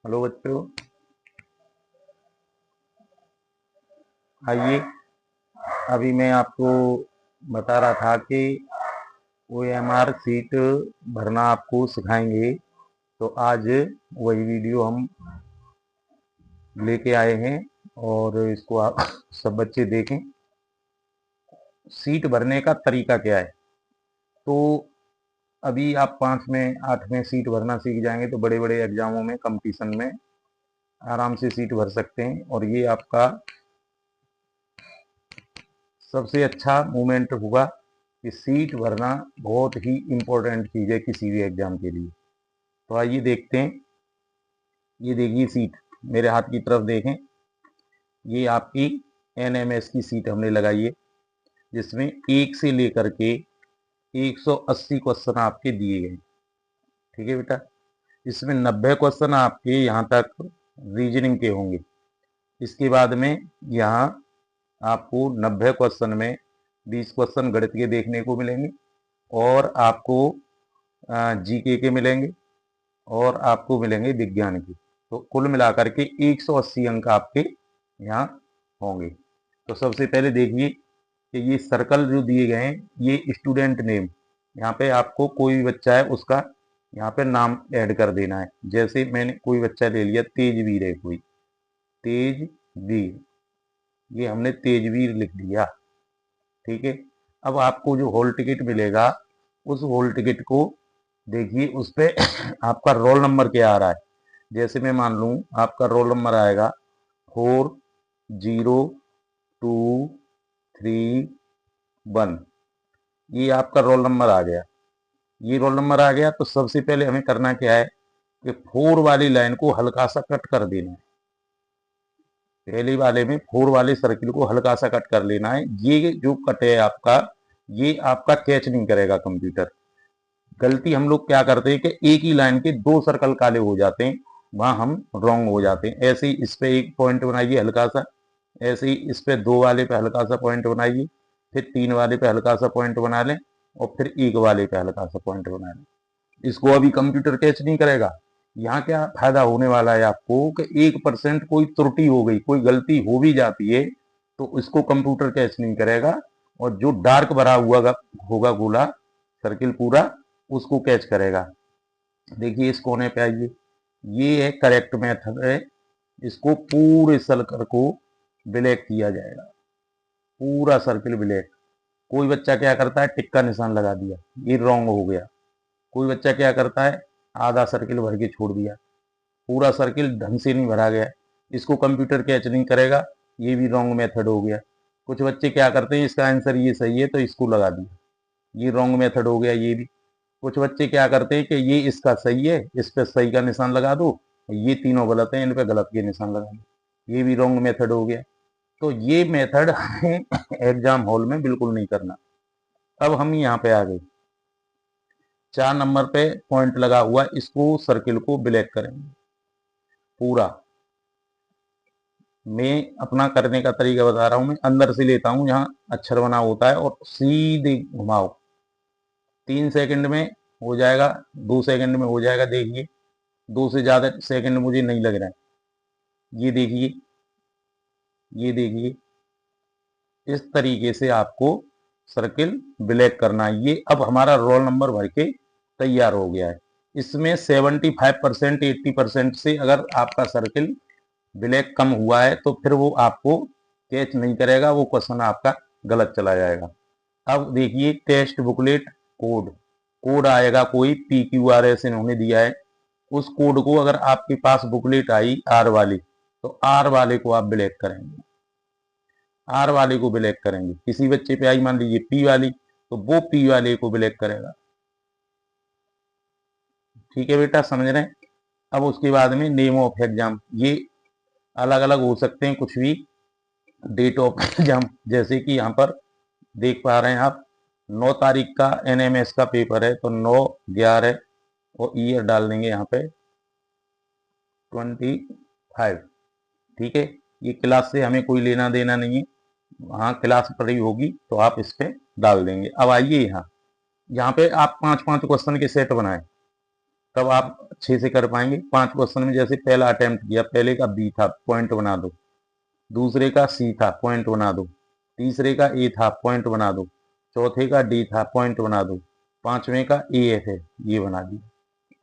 Hello बच्चों, आइए। अभी मैं आपको बता रहा था कि OMR सीट भरना आपको सिखाएंगे। तो आज वही वीडियो हम लेके आए हैं और इसको आप सब बच्चे देखें। सीट भरने का तरीका क्या है। तो अभी आप 5 में 8 में सीट भरना सीख जाएंगे तो बड़े बड़े एग्जामों में, कंपटीशन में आराम से सीट भर सकते हैं। और ये आपका सबसे अच्छा मोमेंट होगा कि सीट भरना बहुत ही इम्पोर्टेंट चीज़ है किसी भी एग्जाम के लिए। तो आइए देखते हैं। ये देखिए सीट, मेरे हाथ की तरफ देखें। ये आपकी NMS की सीट हमने लगाई है, जिसमें 1 से लेकर के 180 क्वेश्चन आपके दिए गए। ठीक है बेटा, इसमें 90 क्वेश्चन आपके यहाँ तक रीजनिंग के होंगे। इसके बाद में यहाँ आपको 90 क्वेश्चन में 20 क्वेश्चन गणित के देखने को मिलेंगे और आपको GK के मिलेंगे और आपको मिलेंगे विज्ञान की। तो कुल मिलाकर के 180 अंक आपके यहाँ होंगे। तो सबसे पहले देखिए कि ये सर्कल जो दिए गए हैं, ये स्टूडेंट नेम, यहाँ पे आपको कोई भी बच्चा है उसका यहाँ पे नाम ऐड कर देना है। जैसे मैंने कोई बच्चा ले लिया, तेजवीर है कोई, तेजवीर, ये हमने तेजवीर लिख दिया। ठीक है। अब आपको जो हॉल टिकट मिलेगा, उस हॉल टिकट को देखिए, उस पे आपका रोल नंबर क्या आ रहा है। जैसे मैं मान लूँ आपका रोल नंबर आएगा 402331। ये आपका रोल नंबर आ गया। ये रोल नंबर आ गया तो सबसे पहले हमें करना क्या है कि 4 वाली लाइन को हल्का सा कट कर देना है। पहले वाले में 4 वाले सर्किल को हल्का सा कट कर लेना है। ये जो कट है आपका, ये आपका कैच नहीं करेगा कंप्यूटर। गलती हम लोग क्या करते हैं कि एक ही लाइन के 2 सर्कल काले हो जाते हैं, वहां हम रॉन्ग हो जाते हैं। ऐसे ही इस पे एक पॉइंट बनाइए हल्का सा, ऐसे ही इस पे 2 वाले पे हल्का सा पॉइंट बनाइए, फिर 3 वाले पे हल्का सा पॉइंट बना लें और फिर 1 वाले पे हल्का सा पॉइंट बना लें। इसको अभी कंप्यूटर कैच नहीं करेगा। यहाँ क्या फायदा होने वाला है आपको कि 1% कोई त्रुटि हो गई, कोई गलती हो भी जाती है तो इसको कंप्यूटर कैच नहीं करेगा। और जो डार्क भरा हुआ होगा गोला सर्किल पूरा, उसको कैच करेगा। देखिए इस कोने पे आइए, ये है करेक्ट मेथड है। इसको पूरे सर्कल को ब्लैक किया जाएगा, पूरा सर्किल ब्लैक। कोई बच्चा क्या करता है, टिक का निशान लगा दिया, ये रॉन्ग हो गया। कोई बच्चा क्या करता है, आधा सर्किल भर के छोड़ दिया, पूरा सर्किल ढंग से नहीं भरा गया, इसको कंप्यूटर कैच नहीं करेगा, ये भी रॉन्ग मेथड हो गया। कुछ बच्चे क्या करते हैं, इसका आंसर ये सही है तो इसको लगा दिया, ये रॉन्ग मेथड हो गया ये भी। कुछ बच्चे क्या करते हैं कि ये इसका सही है, इस पे सही का निशान लगा दो, ये तीनों गलत है, इन पे गलत के निशान लगा दो, ये भी रॉन्ग मेथड हो गया। तो ये मेथड हमें एग्जाम हॉल में बिल्कुल नहीं करना। अब हम यहाँ पे आ गए, 4 नंबर पे पॉइंट लगा हुआ, इसको सर्किल को ब्लैक करेंगे पूरा। मैं अपना करने का तरीका बता रहा हूं, मैं अंदर से लेता हूं जहां अक्षर बना होता है और सीधे घुमाओ। 3 सेकंड में हो जाएगा, 2 सेकंड में हो जाएगा। देखिए 2 से ज्यादा सेकंड मुझे नहीं लग रहा है। ये देखिए, ये देखिए, इस तरीके से आपको सर्किल ब्लैक करना है। ये अब हमारा रोल नंबर भर के तैयार हो गया है। इसमें 75% 80% से अगर आपका सर्किल ब्लैक कम हुआ है तो फिर वो आपको कैच नहीं करेगा, वो क्वेश्चन आपका गलत चला जाएगा। अब देखिए टेस्ट बुकलेट कोड, कोड आएगा कोई PQRS इन्होंने दिया है। उस कोड को अगर आपके पास बुकलेट आई R वाली, तो R वाले को आप ब्लैक करेंगे, R वाले को ब्लैक करेंगे। किसी बच्चे पे आई मान लीजिए P वाली, तो वो P वाले को ब्लैक करेगा। ठीक है बेटा, समझ रहे हैं। अब उसके बाद में नेम ऑफ एग्जाम, ये अलग अलग हो सकते हैं कुछ भी। डेट ऑफ एग्जाम, जैसे कि यहाँ पर देख पा रहे हैं आप, 9 तारीख का NMS का पेपर है तो 9/11 और ईयर डाल देंगे यहाँ पे 25। ठीक है, ये क्लास से हमें कोई लेना देना नहीं है, वहाँ क्लास पढ़ी होगी तो आप इस पे डाल देंगे। अब आइए यहाँ, यहाँ पे आप 5-5 क्वेश्चन के सेट बनाएं। तब आप अच्छे से कर पाएंगे। 5 क्वेश्चन में जैसे पहला अटेम्प्ट किया, पहले का बी था, पॉइंट बना दो। दूसरे का सी था, पॉइंट बना दो। तीसरे का ए था, पॉइंट बना दो। चौथे का डी था, पॉइंट बना दो। पांचवें का ए एफ है, ये बना दिया।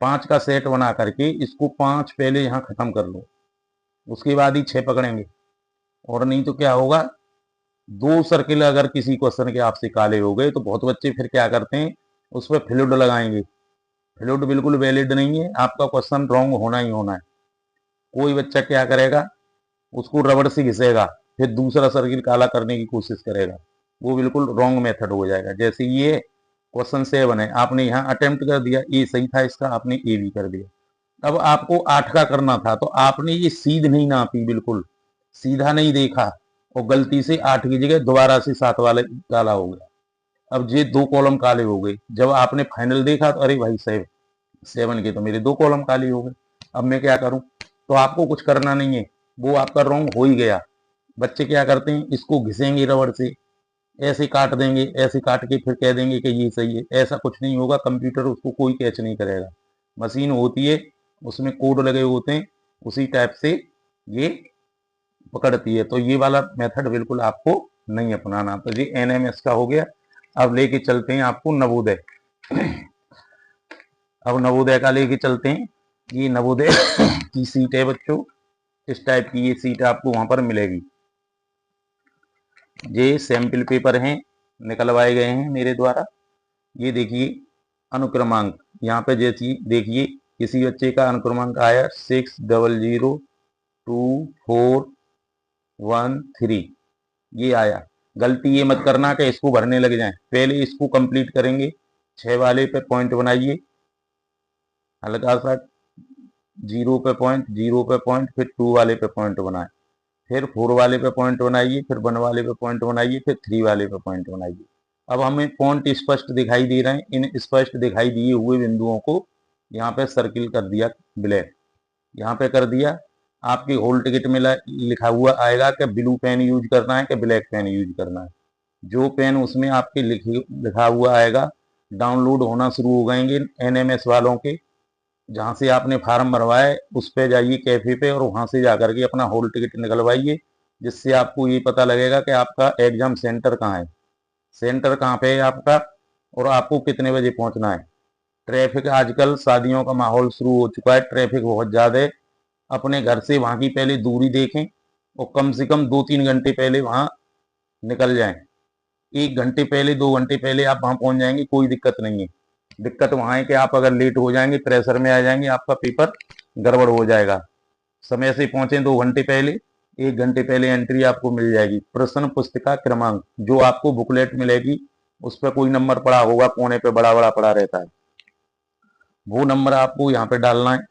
5 का सेट बना करके इसको 5 पहले यहाँ खत्म कर लो, उसके बाद ही 6 पकड़ेंगे। और नहीं तो क्या होगा, 2 सर्किल अगर किसी क्वेश्चन के आपसे काले हो गए तो बहुत बच्चे फिर क्या करते हैं, उस पर फ्लूड लगाएंगे। फ्लूड बिल्कुल वैलिड नहीं है, आपका क्वेश्चन रॉन्ग होना ही होना है। कोई बच्चा क्या करेगा, उसको रबड़ से घिसेगा, फिर दूसरा सर्किल काला करने की कोशिश करेगा, वो बिल्कुल रॉन्ग मेथड हो जाएगा। जैसे ये क्वेश्चन 7 है, आपने यहाँ अटेम्प्ट कर दिया, ए सही था इसका, आपने ए भी कर दिया। अब आपको 8 का करना था, तो आपने ये सीध नहीं नापी, बिल्कुल सीधा नहीं देखा, और गलती से 8 की जगह दोबारा से 7 वाला काला हो गया। अब ये 2 कॉलम काले हो गए। जब आपने फाइनल देखा तो अरे भाई 7 के तो मेरे 2 कॉलम काले हो गए, अब मैं क्या करूं। तो आपको कुछ करना नहीं है, वो आपका रॉन्ग हो ही गया। बच्चे क्या करते हैं, इसको घिसेंगे रबड़ से, ऐसे काट देंगे, ऐसे काट के फिर कह देंगे कि ये सही है। ऐसा कुछ नहीं होगा, कंप्यूटर उसको कोई कैच नहीं करेगा। मशीन होती है, उसमें कोड लगे होते हैं, उसी टाइप से ये पकड़ती है। तो ये वाला मेथड बिल्कुल आपको नहीं अपनाना। तो ये एनएमएस का हो गया। अब लेके चलते हैं आपको नवोदय। अब नवोदय का लेके चलते हैं। ये नवोदय की सीट है बच्चों, इस टाइप की ये सीट आपको वहां पर मिलेगी। ये सैंपल पेपर हैं, निकलवाए गए हैं मेरे द्वारा। ये देखिए अनुक्रमांक, यहाँ पे जैसी देखिए किसी बच्चे का अनुक्रमांक आया 60022413, ये आया। गलती ये मत करना कि इसको भरने लग जाए, पहले इसको कंप्लीट करेंगे। 6 वाले पे पॉइंट बनाइए, हल्का सा 0 पे पॉइंट, 0 पे पॉइंट, फिर 2 वाले पे पॉइंट बनाए, फिर 4 वाले पे पॉइंट बनाइए, फिर 1 वाले पे पॉइंट बनाइए, फिर 3 वाले पे पॉइंट बनाइए। अब हमें पॉइंट स्पष्ट दिखाई दे रहे हैं, इन स्पष्ट दिखाई दिए हुए बिंदुओं को यहाँ पे सर्किल कर दिया ब्लैक, यहाँ पे कर दिया। आपकी होल टिकट में लिखा हुआ आएगा कि ब्लू पेन यूज करना है कि ब्लैक पेन यूज करना है। जो पेन उसमें आपके लिखा हुआ आएगा, डाउनलोड होना शुरू हो जाएंगे एनएमएस वालों के। जहाँ से आपने फार्म भरवाए उस पे जाइए कैफे पे, और वहां से जाकर के अपना होल टिकट निकलवाइए, जिससे आपको ये पता लगेगा कि आपका एग्जाम सेंटर कहाँ है, सेंटर कहाँ पे है आपका, और आपको कितने बजे पहुंचना है। ट्रैफिक, आजकल शादियों का माहौल शुरू हो चुका है, ट्रैफिक बहुत ज़्यादा है। अपने घर से वहाँ की पहले दूरी देखें, और कम से कम 2-3 घंटे पहले वहाँ निकल जाएं। 1 घंटे पहले, 2 घंटे पहले आप वहाँ पहुँच जाएंगे, कोई दिक्कत नहीं है। दिक्कत वहाँ है कि आप अगर लेट हो जाएंगे, प्रेशर में आ जाएंगे, आपका पेपर गड़बड़ हो जाएगा। समय से पहुंचे 2 घंटे पहले, 1 घंटे पहले एंट्री आपको मिल जाएगी। प्रश्न पुस्तिका क्रमांक जो आपको बुकलेट मिलेगी, उस पर कोई नंबर पड़ा होगा, कोने पे बड़ा बड़ा पड़ा रहता है, वो नंबर आपको यहाँ पे डालना है।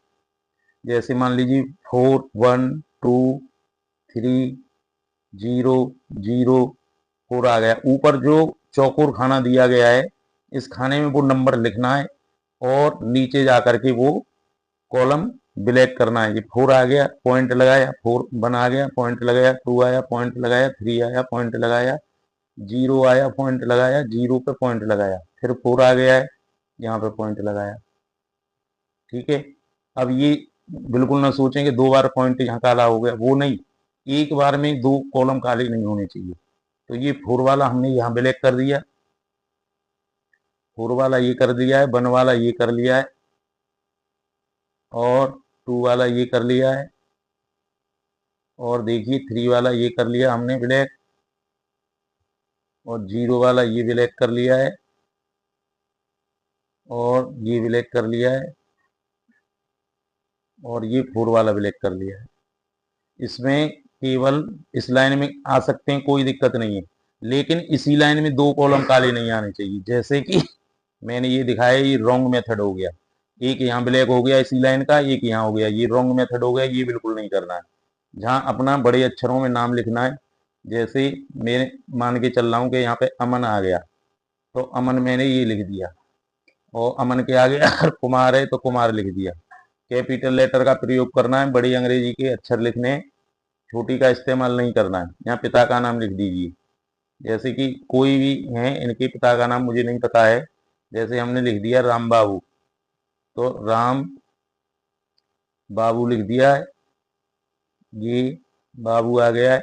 जैसे मान लीजिए 412304 आ गया। ऊपर जो चौकोर खाना दिया गया है, इस खाने में वो नंबर लिखना है, और नीचे जा करके वो कॉलम ब्लैक करना है। ये 4 आ गया, पॉइंट लगाया, 4 आ गया, पॉइंट लगाया, 2 आया, पॉइंट लगाया, 3 आया, पॉइंट लगाया, 0 आया, पॉइंट लगाया, 0 पे पॉइंट लगाया, फिर 4 आ गया है, यहाँ पे पॉइंट लगाया। ठीक है। अब ये बिल्कुल ना सोचें कि 2 बार पॉइंट यहाँ काला हो गया, वो नहीं, एक बार में 2 कॉलम काले नहीं होने चाहिए। तो ये 4 वाला हमने यहाँ ब्लैक कर दिया, 4 वाला ये कर दिया है, 1 वाला ये कर लिया है, और 2 वाला ये कर लिया है, और देखिए 3 वाला ये कर लिया हमने ब्लैक, और 0 वाला ये ब्लैक कर लिया है, और ये ब्लैक कर लिया है, और ये 4 वाला ब्लैक कर लिया है। इसमें केवल इस लाइन में आ सकते हैं, कोई दिक्कत नहीं है, लेकिन इसी लाइन में 2 कॉलम काले नहीं आने चाहिए। जैसे कि मैंने ये दिखाया, ये रॉन्ग मेथड हो गया, एक यहाँ ब्लैक हो गया इसी लाइन का, एक यहाँ हो गया, ये रॉन्ग मेथड हो गया, ये बिल्कुल नहीं करना है। जहाँ अपना बड़े अक्षरों में नाम लिखना है, जैसे मैं मान के चल रहा हूँ कि यहाँ पे अमन आ गया, तो अमन मैंने ये लिख दिया, और अमन के आगे अगर कुमार है तो कुमार लिख दिया। कैपिटल लेटर का प्रयोग करना है, बड़ी अंग्रेजी के अक्षर लिखने, छोटी का इस्तेमाल नहीं करना है। यहाँ पिता का नाम लिख दीजिए, जैसे कि कोई भी है, इनके पिता का नाम मुझे नहीं पता है, जैसे हमने लिख दिया राम बाबू, तो राम बाबू लिख दिया है, ये बाबू आ गया है,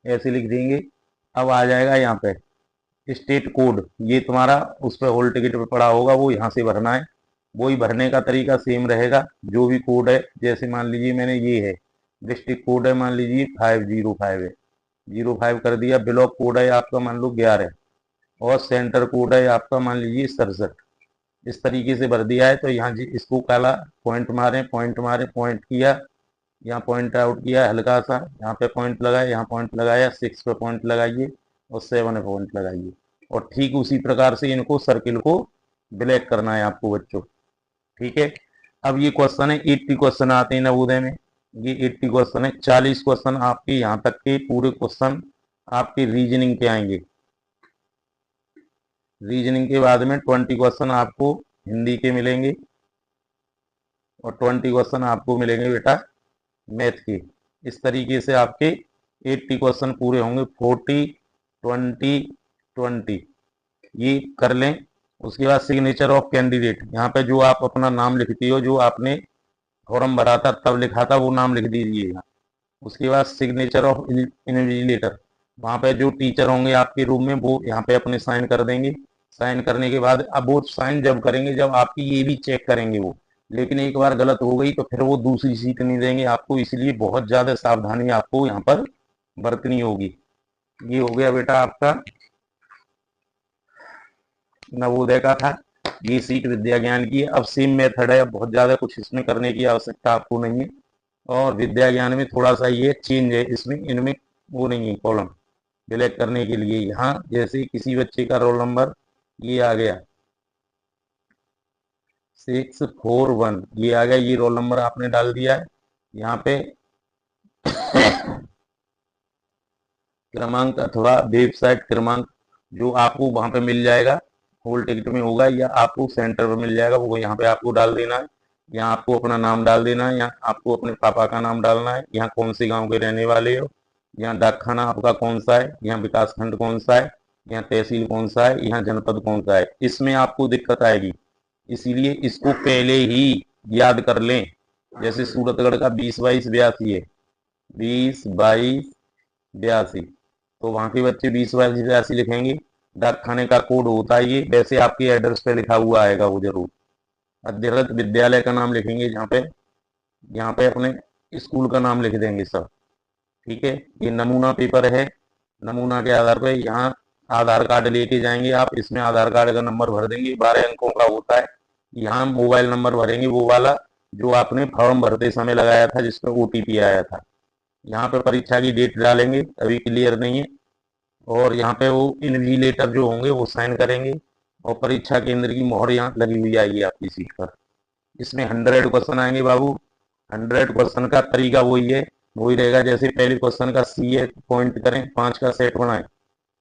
ऐसे लिख देंगे। अब आ जाएगा यहाँ पे स्टेट कोड, ये तुम्हारा उस पर हॉल टिकट पे पड़ा होगा, वो यहाँ से भरना है। वही भरने का तरीका सेम रहेगा, जो भी कोड है, जैसे मान लीजिए मैंने ये है डिस्ट्रिक्ट कोड है, मान लीजिए 505 है, 05 कर दिया। ब्लॉक कोड है आपका मान लो 11 और सेंटर कोड है आपका मान लीजिए 67। इस तरीके से भर दिया है। तो यहाँ जी इसको काला पॉइंट मारे, पॉइंट मारे, पॉइंट किया, यहाँ पॉइंट आउट किया हल्का सा, यहाँ पे पॉइंट लगाया, यहाँ पॉइंट लगाया, 6 पे पॉइंट लगाइए और 7 पे पॉइंट लगाइए। और ठीक उसी प्रकार से इनको सर्किल को ब्लैक करना है आपको बच्चों। ठीक है। अब ये क्वेश्चन है 80 क्वेश्चन आते हैं नवोदय में, ये 80 क्वेश्चन है। 40 क्वेश्चन आपके यहाँ तक के पूरे क्वेश्चन आपके रीजनिंग के आएंगे। रीजनिंग के बाद में 20 क्वेश्चन आपको हिंदी के मिलेंगे और 20 क्वेश्चन आपको मिलेंगे बेटा मैथ के। इस तरीके से आपके 80 क्वेश्चन पूरे होंगे। 40 20 20 ये कर लें। उसके बाद सिग्नेचर ऑफ कैंडिडेट, यहाँ पे जो आप अपना नाम लिखती हो, जो आपने फॉर्म भरा था तब लिखा था वो नाम लिख दीजिएगा। उसके बाद सिग्नेचर ऑफ इन्विजिलेटर, वहाँ पे जो टीचर होंगे आपके रूम में वो यहाँ पे अपने साइन कर देंगे। साइन करने के बाद अब वो साइन जब करेंगे जब आपकी ये भी चेक करेंगे वो, लेकिन एक बार गलत हो गई तो फिर वो दूसरी सीट नहीं देंगे आपको, इसलिए बहुत ज्यादा सावधानी आपको यहाँ पर बरतनी होगी। ये हो गया बेटा आपका नवोदय का था, ये सीट विद्या ज्ञान की है। अब सेम मेथड है, अब बहुत ज्यादा कुछ इसमें करने की आवश्यकता आपको नहीं है। और विद्या ज्ञान में थोड़ा सा ये चेंज है, इसमें इनमें वो नहीं है कॉलम सिलेक्ट करने के लिए। यहाँ जैसे किसी बच्चे का रोल नंबर ये आ गया 641, ये आ गया, ये रोल नंबर आपने डाल दिया है। यहाँ पे क्रमांक अथवा वेबसाइट क्रमांक जो आपको वहां पे मिल जाएगा, होल टिकट में होगा या आपको सेंटर पर मिल जाएगा, वो यहाँ पे आपको डाल देना है। यहाँ आपको अपना नाम डाल देना है, यहाँ आपको अपने पापा का नाम डालना है, यहाँ कौन से गांव के रहने वाले हो, यहाँ डाक खाना आपका कौन सा है, यहाँ विकास खंड कौन सा है, यहाँ तहसील कौन सा है, यहाँ जनपद कौन सा है। इसमें आपको दिक्कत आएगी, इसीलिए इसको पहले ही याद कर लें। जैसे सूरतगढ़ का 20-22-82 है, 20-22-82, तो वहां के बच्चे 20-22-82 लिखेंगे। डाक खाने का कोड होता है ये, वैसे आपके एड्रेस पे लिखा हुआ आएगा वो जरूर। अध्ययन विद्यालय का नाम लिखेंगे, यहाँ पे अपने स्कूल का नाम लिख देंगे सब। ठीक है। ये नमूना पेपर है, नमूना के आधार पर यहाँ आधार कार्ड लेके जाएंगे आप, इसमें आधार कार्ड का नंबर भर देंगे, 12 अंकों का होता है। यहाँ मोबाइल नंबर भरेंगे वो वाला जो आपने फॉर्म भरते समय लगाया था, जिसमें OTP आया था। यहाँ पे परीक्षा की डेट डालेंगे, अभी क्लियर नहीं है। और यहाँ पे वो इन्विजिलेटर जो होंगे वो साइन करेंगे और परीक्षा केंद्र की मोहर यहाँ लगी हुई आएगी आपकी सीट पर। इसमें 100 क्वेश्चन आएंगे बाबू। 100 क्वेश्चन का तरीका वही है, वही रहेगा। जैसे पहले क्वेश्चन का C है, पॉइंट करें, 5 का सेट बनाए।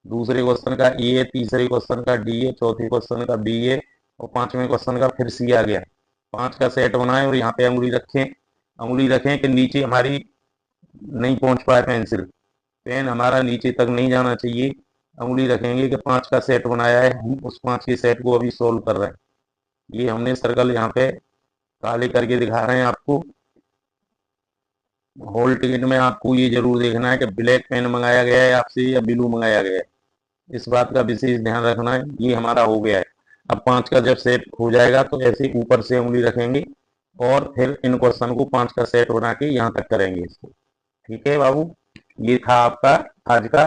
दूसरे क्वेश्चन का E है, तीसरे क्वेश्चन का D है, चौथे क्वेश्चन का B है और 5वें क्वेश्चन का फिर C आ गया। 5 का सेट बनाए और यहाँ पे उंगली रखें कि नीचे हमारी नहीं पहुंच पाए पेंसिल, पेन हमारा नीचे तक नहीं जाना चाहिए। उंगली रखेंगे कि 5 का सेट बनाया है, हम उस 5 के सेट को अभी सोल्व कर रहे हैं। ये हमने सर्कल यहाँ पे काले करके दिखा रहे हैं आपको। होल टिकट में आपको ये जरूर देखना है कि ब्लैक पेन मंगाया गया है आपसे या ब्लू मंगाया गया है, इस बात का विशेष ध्यान रखना है। ये हमारा हो गया है। अब 5 का जब सेट हो जाएगा तो ऐसे ऊपर से उंगली रखेंगे और फिर इन क्वेश्चन को 5 का सेट बना के यहाँ तक करेंगे इसको। ठीक है बाबू, ये था आपका आज का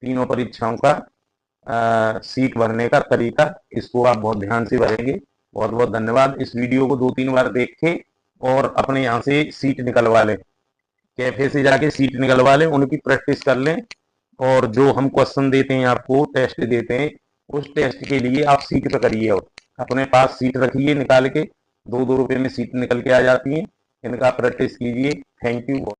तीनों परीक्षाओं का सीट भरने का तरीका। इसको आप बहुत ध्यान से भरेंगे। बहुत बहुत धन्यवाद। इस वीडियो को 2-3 बार देखें और अपने यहाँ से सीट निकलवा लें, कैफे से जाके सीट निकलवा लें, उनकी प्रैक्टिस कर लें। और जो हम क्वेश्चन देते हैं आपको, टेस्ट देते हैं, उस टेस्ट के लिए आप सीट पे करिए और अपने पास सीट रखिए निकाल के। 2-2 रुपये में सीट निकल के आ जाती है। इनका प्रैक्टिस कीजिए। Thank you.